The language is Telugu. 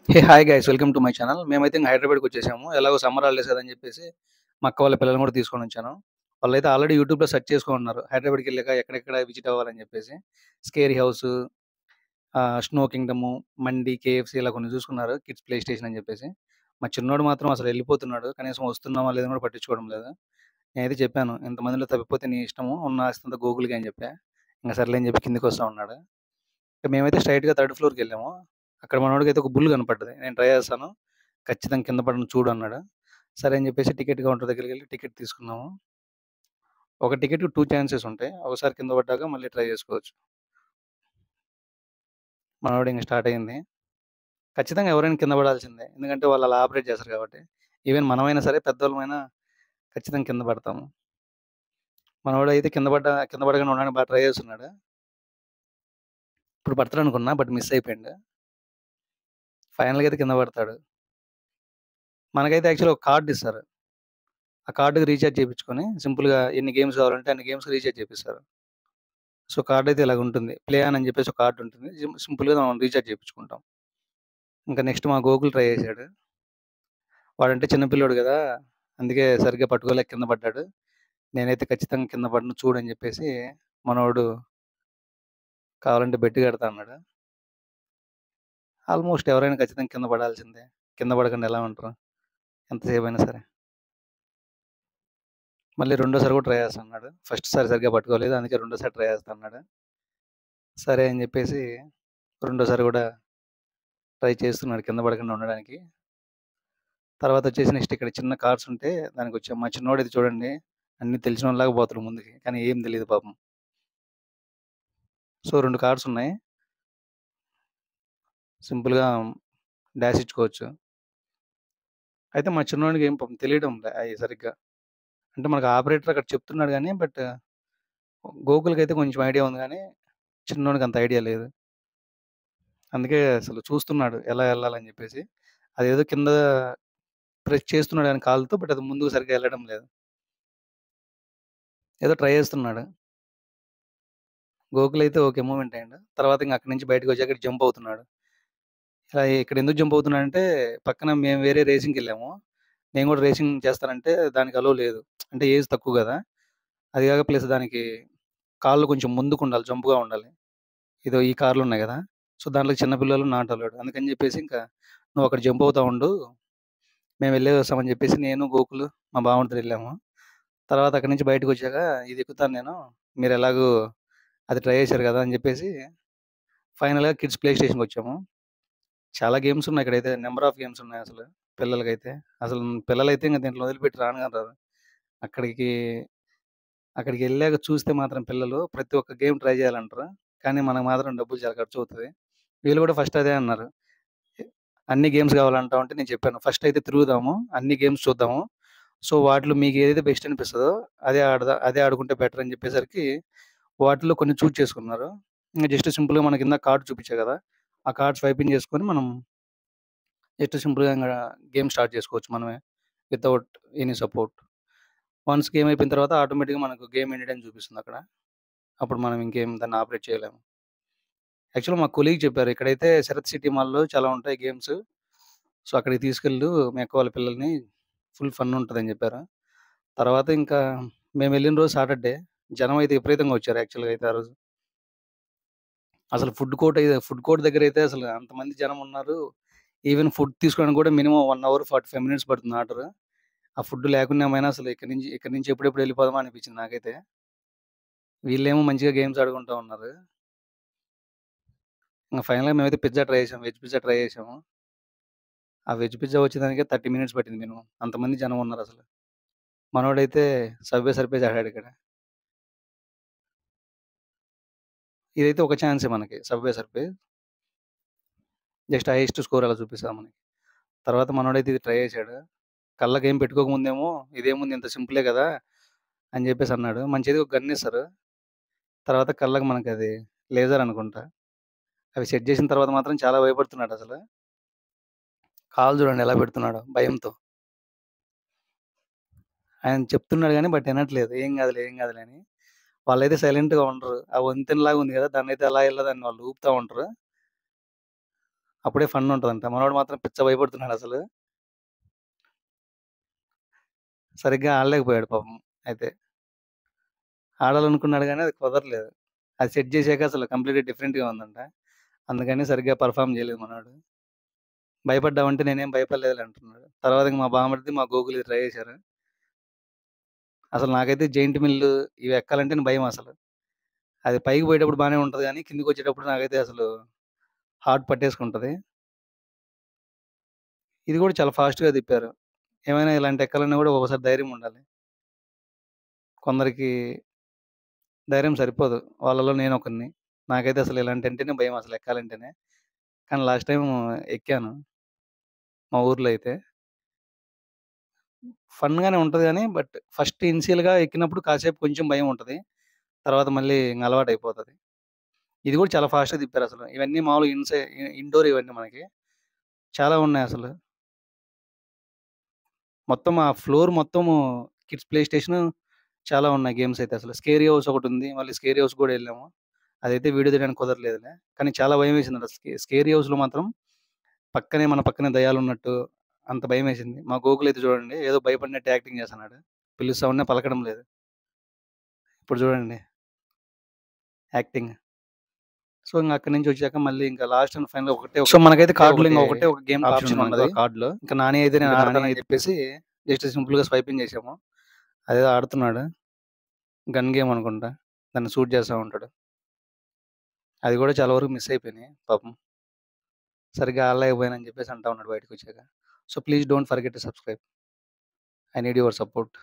Hi guys, welcome to my channel. మేమైతే ఇంక హైదరాబాద్కి వచ్చేసాము. ఎలాగో సమ్మర్ హాలిడేస్ కదని చెప్పేసి మా అక్క వాళ్ళ పిల్లల్ని కూడా తీసుకొని వచ్చాను. వాళ్ళైతే ఆల్రెడీ యూట్యూబ్లో సెర్చ్ చేసుకొని ఉన్నారు, హైదరాబాద్కి వెళ్ళాక ఎక్కడెక్కడ విజిట్ అవ్వాలని చెప్పేసి. స్కేరీ హౌస్, స్నో కింగ్డము, మండి, కేఎఫ్సి ఇలా కొన్ని చూసుకున్నారు, కిడ్స్ ప్లే స్టేషన్ అని చెప్పేసి. మా చిన్నోడు మాత్రం అసలు వెళ్ళిపోతున్నాడు, కనీసం వస్తున్నామా లేదని కూడా పట్టించుకోవడం లేదు. నేనైతే చెప్పాను, ఇంతమందిలో తప్పిపోతే నీ ఇష్టము, ఉన్న ఆస్తంతా గూగుల్కి అని చెప్పా. ఇంకా సర్లే అని చెప్పి కిందికి వస్తా ఉన్నాడు. ఇక మేమైతే స్ట్రైట్‌గా థర్డ్ ఫ్లోర్‌కి వెళ్ళాము. అక్కడ మనోడికైతే ఒక బుల్ కనపడ్డది. నేను ట్రై చేస్తాను, ఖచ్చితంగా కింద పడను చూడు అన్నాడు. సరే అని చెప్పేసి టికెట్ కౌంటర్ దగ్గరికెళ్ళి టికెట్ తీసుకున్నాము. ఒక టికెట్‌కి 2 ఛాన్సెస్ ఉంటాయి. ఒకసారి కింద పడ్డాక మళ్ళీ ట్రై చేసుకోవచ్చు. మనోడు ఇంక స్టార్ట్ అయింది. ఖచ్చితంగా ఎవరైనా కింద పడాల్సిందే, ఎందుకంటే వాళ్ళు అలా ఆపరేట్ చేస్తారు కాబట్టి. ఈవెన్ మనమైనా సరే, పెద్దోళ్ళమైనా ఖచ్చితంగా కింద పడతాము. మనోడైతే కింద పడకుండా ఉండడానికి బాగా ట్రై చేస్తున్నాడు. ఇప్పుడు పడతాడనుకున్నా, బట్ మిస్ అయిపోయిండు. ఫైనల్‌గా అయితే కింద పడతాడు. మనకైతే యాక్చువల్‌గా ఒక కార్డ్ ఇస్తారు. ఆ కార్డ్‌కి రీచార్జ్ చేపించుకొని సింపుల్‌గా ఎన్ని గేమ్స్ కావాలంటే అన్ని గేమ్స్‌కి రీచార్జ్ చేపిస్తారు. సో, కార్డ్ అయితే ఇలాగుంటుంది. ప్లే ఆన్ అని చెప్పేసి ఒక కార్డ్ ఉంటుంది. సింపుల్‌గా మనం రీచార్జ్ చేపించుకుంటాం. ఇంకా నెక్స్ట్ మా గోకుల్ ట్రై చేశాడు. వాడంటే చిన్న పిల్లోడు గదా! అందుకే సరిగ్గా పట్టుకోలేక కింద పడ్డాడు. నేనైతే ఖచ్చితంగా కింద పడను చూడని చెప్పేసి మనోడు కావాలంటే బెట్ కడతా అన్నాడు. ఆల్మోస్ట్ ఎవరైనా ఖచ్చితంగా కింద పడాల్సిందే. కింద పడకుండా ఎలా ఉంటారు, ఎంతసేపయినా సరే. మళ్ళీ రెండోసారి కూడా ట్రై చేస్తా అన్నాడు. ఫస్ట్ సారి సరిగ్గా పట్టుకోలేదు, అందుకే రెండోసారి ట్రై చేస్తా అన్నాడు. సరే అని చెప్పేసి రెండోసారి కూడా ట్రై చేస్తున్నాడు కింద పడకుండా ఉండడానికి. తర్వాతొచ్చేసి నెక్స్ట్ ఇక్కడ చిన్న కార్స్ ఉంటే దానికొచ్చాం. మా చిన్నోడైతే చూడండి, అన్నీ తెలిసినోడిలాగా పోతాడు ముందుకి, కానీ ఏం తెలీదు పాపం. సో, 2 కార్స్ ఉన్నాయి. సింపుల్‌గా డాష్ ఇచ్చుకోవచ్చు. అయితే మా చిన్నోడికి ఏం పాపం తెలియడంలే అయి సరిగ్గా. అంటే మనకు ఆపరేటర్ అక్కడ చెప్తున్నాడు గానీ, బట్ గోకుల్‌కైతే కొంచెం ఐడియా ఉంది గానీ, చిన్నోడికి అంత ఐడియా లేదు. అందుకే అసలు చూస్తున్నాడు ఎలా ఎళ్ళాలని జెప్పేసి. అదేదో కింద ప్రెస్ చేస్తున్నాడు గానీ కాలుతో, బట్ అది ముందుకు సరిగ్గా ఎళ్ళడం లేదు. ఏదో ట్రై చేస్తున్నాడు. గోకుల్ అయితే ఓకే, మూవ్‌మెంట్ అయ్యిండు. తర్వాత ఇంక అక్కడి నుంచి బయటకొచ్చాక జంప్ అవుతున్నాడు. ఇలా ఇక్కడ ఎందుకు జంప్ అవుతున్నానంటే, పక్కన మేము వేరే రేసింగ్‌కెళ్ళాము. నేను గూడా రేసింగ్ చేస్తానంటే దానికి అలో లేదు. అంటే ఏజ్ తక్కువ గదా! అది గాక ప్లస్ దానికి కాళ్ళు కొంచెం ముందుకుండాలి, జంపుగా ఉండాలి. ఇదో ఈ కార్లున్నాయి గదా! సో, దాంట్లో చిన్న పిల్లలు నాట్ అలౌడ్. అందుకని జెప్పేసి ఇంకా నువ్వక్కడ జంప్ అవుతా ఉండు, మేము వెళ్ళేసొస్తామని జెప్పేసి నేను, గోకులు, మా బావమరిది ఎళ్ళాము. తర్వాత అక్కడి నుంచి బయటకొచ్చాక ఇది ఎక్కుతాను నేను, మీరెలాగో అది ట్రై చేశారు గదా! అని జెప్పేసి ఫైనల్‌గా కిడ్స్ ప్లే స్టేషన్‌కొచ్చాము. చాలా గేమ్స్ ఉన్నాయి ఇక్కడైతే. నంబర్ ఆఫ్ గేమ్స్ ఉన్నాయసలు పిల్లలకైతే. అసలు పిల్లలైతే ఇంక దీంట్లో వదిలిపెట్టి రాను గాని రారు. అక్కడికి అక్కడికెళ్ళాక చూస్తే మాత్రం పిల్లలు ప్రతి ఒక్క గేమ్ ట్రై చేయాలంటారు. కానీ మనకు మాత్రం డబ్బులు చాలా ఖర్చవుతది. వీళ్ళు కూడా ఫస్ట్ అదే అన్నారు. అన్ని గేమ్స్ కావాలంటావు అంటే నేను చెప్పాను, ఫస్ట్ అయితే తిరుగుదాము, అన్ని గేమ్స్ చూద్దాము. సో, వాటిలో మీకు ఏదైతే బెస్ట్ అనిపిస్తదో అదే ఆడుకుంటే బెటర్ అని చెప్పేసరికి వాటిలో కొన్ని చూజ్ చేసుకున్నారు. ఇంక జస్ట్ సింపుల్‌గా మనకిందాక కార్డ్ చూపిచ్చా గదా! ఆ కార్డ్ స్వైపింగ్ చేసుకొని మనం జస్ట్ సింపుల్‌గా ఇంగ గేమ్ స్టార్ట్ చేసుకోవచ్చు మనమే, without any support. Once game అయిపోయిన తర్వాత ఆటోమేటిక్‌గా మనకు గేమ్ ఎండెడ్ అని చూపిస్తుందక్కడ. అప్పుడు మనం ఇంకేం దాన్ని ఆపరేట్ చేయలేము. యాక్చువల్‌గా మా కొలీగ్ చెప్పారు, ఇక్కడైతే శరత్ సిటీ మాల్‌లో చాలా ఉంటాయి గేమ్స్. సో, అక్కడికి తీసుకెళ్ళు మీ అక్క వాళ్ళ పిల్లల్ని, ఫుల్ ఫన్ ఉంటదని చెప్పారు. తర్వాత ఇంకా మేమెళ్ళిన రోజు సాటర్‌డే. జనం అయితే విపరీతంగా వచ్చారు యాక్చువల్‌గా అయితే ఆ రోజు. అసలు ఫుడ్ కోర్ట్ దగ్గరైతే అసలు అంతమంది జనమున్నారు. ఈవెన్ ఫుడ్ తీసుకోవడానికి కూడా మినిమమ్ 1 అవర్ 45 మినిట్స్ పడుతుంది ఆర్డరు. ఆ ఫుడ్ లేకుండా ఏమైనా అసలు ఇక్కడి నుంచి ఎప్పుడెప్పుడు వెళ్ళిపోదామా అనిపించింది నాకైతే. వీళ్ళేమో మంచిగా గేమ్స్ ఆడుకుంటా ఉన్నారు. ఇంక ఫైనల్‌గా మేమైతే పిజ్జా ట్రై చేసాం. వెజ్ పిజ్జా ట్రై చేసాము. ఆ వెజ్ పిజ్జా వచ్చేదానికే 30 మినిట్స్ పట్టింది మినిమమ్. అంతమంది జనం ఉన్నారసలు. మనోడైతే సబ్వే సర్ఫేస్ ఆడాడిక్కడ. ఇదైతే ఒక ఛాన్సే మనకి subway surface. Just highest score అలా చూపిస్తది మనకి. తర్వాత మనోడైతే ఇది ట్రై చేసాడు. కళ్ళకేం పెట్టుకోక ముందేమో ఇదేముంది ఇంత సింపులే గదా! అని జెప్పేసి అన్నాడు. మన చేతికి ఒక గన్ ఇస్తారు. తర్వాత కళ్ళకి మనకది లేజర్ అనుకుంటా. అవి సెట్ చేసిన తర్వాత మాత్రం చాలా భయపడుతున్నాడసలు. కాళ్ళు చూడండి ఎలా పెడుతున్నాడో భయంతో. ఆయన చెప్తున్నాడు గానీ బట్ ఇనట్లేదు. ఏం గాదులే, ఏం గాదులే అని. వాళ్ళైతే సైలెంట్‌గా ఉండరు. ఆ వంతెనలాగా ఉంది గదా! దాన్నైతే అలా ఇలా దాన్ని వాళ్ళు ఊపుతా ఉంటారు. అప్పుడే ఫన్ ఉంటదంట. మనోడు మాత్రం పిచ్చ భయపడుతున్నాడసలు. సరిగ్గా ఆడలేకపోయాడు పాపం అయితే. ఆడాలనుకున్నాడు గానీ అది కుదరలేదు. అది సెట్ జేశాక అసలు కంప్లీట్‌గా డిఫరెంట్‌గా ఉందంట. అందుకని సరిగ్గా పెర్ఫార్మ్ జేయలేదు మనోడు. భయపడ్డావంటే నేనేం భయపడలేదులే అంటున్నాడు. తర్వాత ఇంక మా బామర్ది, మా గోకుల్ ఇది ట్రై జేశారు. అసలు నాకైతే జెయింట్ మిల్లు ఇవి ఎక్కాలంటేనే భయమసలు. అది పైకి పోయేటప్పుడు బానే ఉంటది గానీ, కిందకొచ్చేటప్పుడు నాకైతే అసలు హార్ట్ పట్టేసుకుంటది. ఇది గూడా చాలా ఫాస్ట్‌గా తిప్పారు. ఏమైనా ఇలాంటి ఎక్కాలన్నా గూడా ఒక్కోసారి ధైర్యం ఉండాలి. కొందరికి ధైర్యం సరిపోదు. వాళ్ళలో నేనొకడిని. నాకైతే అసలు ఇలాంటియంటేనే భయం అసలు ఎక్కాలంటేనే. కానీ లాస్ట్ టైము ఎక్కాను మా ఊర్లో అయితే. ఫన్‌గానే ఉంటది గానీ, బట్ ఫస్ట్ ఇనిషియల్‌గా ఎక్కినప్పుడు కాసేపు కొంచెం భయం ఉంటది. తర్వాత మళ్ళీ ఇంగ అలవాటయిపోతది. ఇది గూడా చాలా ఫాస్ట్‌గా తిప్పారసలు. ఇవన్నీ మామూలుగా ఇండోర్ ఇవన్నీ మనకి. చాలా ఉన్నాయసలు. మొత్తం ఆ ఫ్లోర్ మొత్తము కిడ్స్ ప్లే స్టేషను చాలా ఉన్నాయి గేమ్స్ అయితే అసలు. స్కేరీ హౌస్ ఒకటుంది. మళ్ళీ స్కేరీ హౌస్ గూడా ఎళ్ళాము. అదైతే వీడియో తీయడానికి కుదరలేదులే. కానీ చాలా భయమేసిందంట. స్కేరీ హౌస్‌లో మాత్రం మన పక్కనే దయ్యాలున్నట్టు అంత భయమేసింది. మా గోకులయితే చూడండి ఏదో భయపడినట్టు యాక్టింగ్ చేస్తన్నాడు. పిలుస్తా ఉన్నా పలకడం లేదు. ఇప్పుడు చూడండి యాక్టింగ్. సో, ఇంగ అక్కడి నుంచొచ్చాక మళ్ళీ ఇంకా లాస్ట్ అండ్ ఫైనల్ సో, మనకైతే కార్డ్‌లో ఇంగ ఒకటే ఒక గేమ్ ఆప్షన్ ఉన్నది కార్డ్‌లో. ఇంక నాని అయితే నేను ఆడతానని చెప్పేసి జస్ట్ సింపుల్‌గా స్వైపింగ్ చేసాము. అదేదో ఆడుతున్నాడు. గన్ గేమ్ అనుకుంటా. దాన్ని షూట్ చేస్తా ఉంటాడు. అది గూడా చాలా వరకు మిస్ అయిపోయినాయి పాపం. సరిగ్గా ఆడలేకపోయానని చెప్పేసి అంటా ఉన్నాడు బయటకొచ్చాక. So, please don't forget to subscribe. I need your support.